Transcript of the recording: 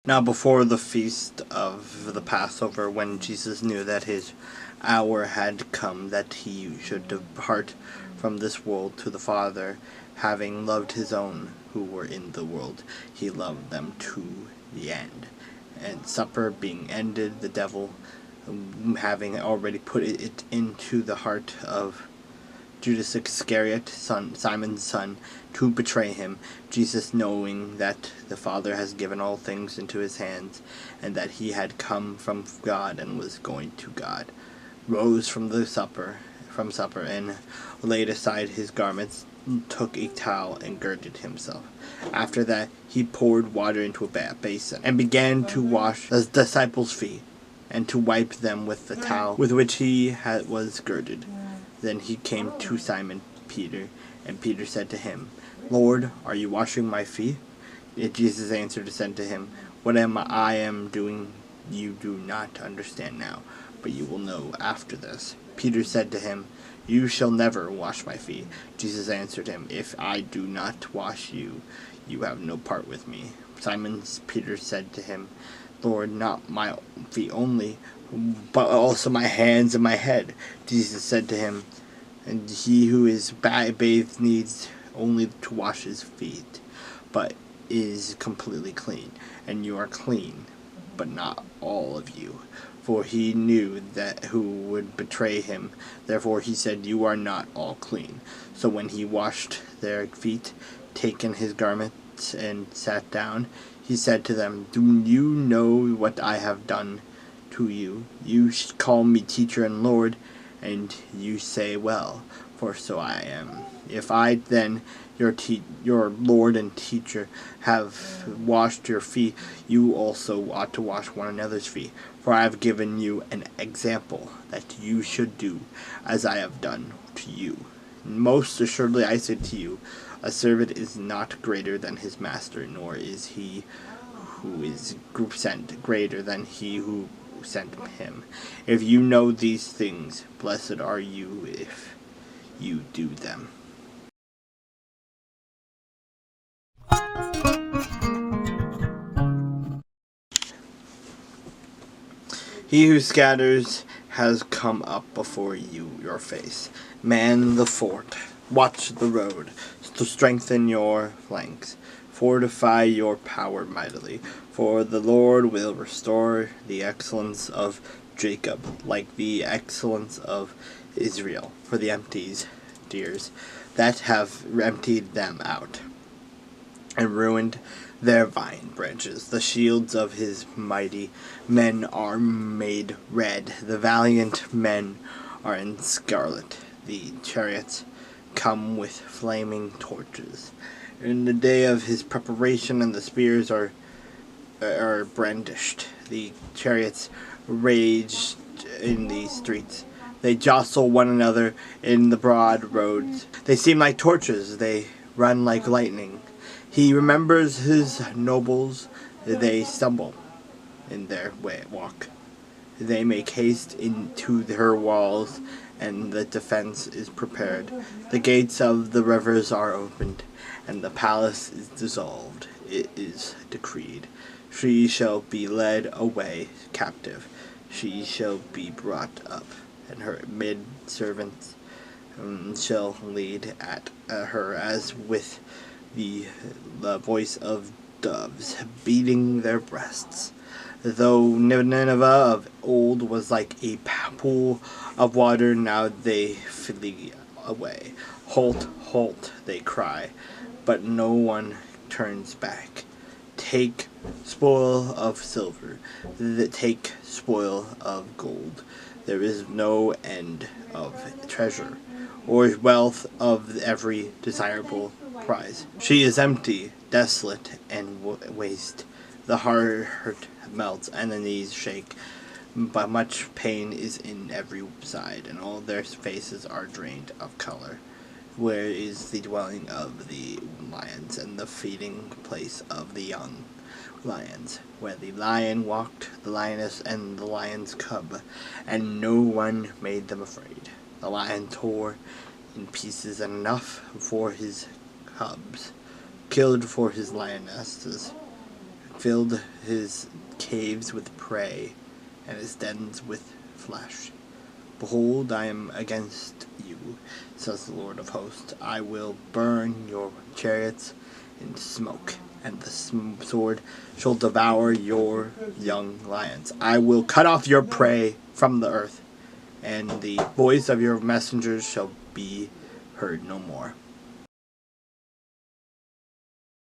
Now before the feast of the Passover, when Jesus knew that his hour had come, that he should depart from this world to the Father, having loved his own who were in the world, he loved them to the end. And supper being ended, the devil, having already put it into the heart of Judas Iscariot, Simon's son, to betray him, Jesus, knowing that the Father has given all things into his hands, and that he had come from God and was going to God, rose from supper, and laid aside his garments, took a towel and girded himself. After that, he poured water into a basin, and began to wash the disciples' feet, and to wipe them with the towel with which he was girded. Then he came to Simon Peter, and Peter said to him, Lord, are you washing my feet? And Jesus answered and said to him, What I am doing you do not understand now, but you will know after this. Peter said to him, You shall never wash my feet. Jesus answered him, If I do not wash you, you have no part with me. Simon Peter said to him, Lord, not my feet only, but also my hands and my head. Jesus said to him, And he who is bathed needs only to wash his feet, but is completely clean. And you are clean, but not all of you. For he knew that who would betray him. Therefore he said, You are not all clean. So when he washed their feet, taken his garments, and sat down, he said to them, Do you know what I have done to you? You call me teacher and Lord, and you say, Well, for so I am. If I then, your Lord and teacher, have washed your feet, you also ought to wash one another's feet. For I have given you an example, that you should do as I have done to you. Most assuredly I say to you, a servant is not greater than his master, nor is he who is sent greater than he who sent him. If you know these things, blessed are you if you do them. He who scatters has come up before your face. Man the fort, watch the road, to strengthen your flanks, fortify your power mightily, for the Lord will restore the excellence of Jacob, like the excellence of Israel, for the empties deers that have emptied them out and ruined their vine branches. The shields of his mighty men are made red. The valiant men are in scarlet. The chariots come with flaming torches. In the day of his preparation, and the spears are brandished. The chariots rage in the streets. They jostle one another in the broad roads. They seem like torches. They run like lightning. He remembers his nobles. They stumble in their walk. They make haste into her walls, and the defense is prepared. The gates of the rivers are opened, and the palace is dissolved. It is decreed. She shall be led away captive. She shall be brought up, and her maidservants shall lead at her as with the voice of doves, beating their breasts. Though Nineveh of old was like a pool of water, now they flee away. Halt, halt, they cry, but no one turns back. Take spoil of silver, take spoil of gold. There is no end of treasure, or wealth of every desirable prize. She is empty, desolate, and waste. The heart melts, and the knees shake. But much pain is in every side, and all their faces are drained of color. Where is the dwelling of the lions, and the feeding place of the young lions? Where the lion walked, the lioness, and the lion's cub, and no one made them afraid. The lion tore in pieces enough for his cubs, killed for his lionesses, filled his caves with prey, and his dens with flesh. Behold, I am against you, says the Lord of hosts. I will burn your chariots in smoke, and the sword shall devour your young lions. I will cut off your prey from the earth, and the voice of your messengers shall be heard no more.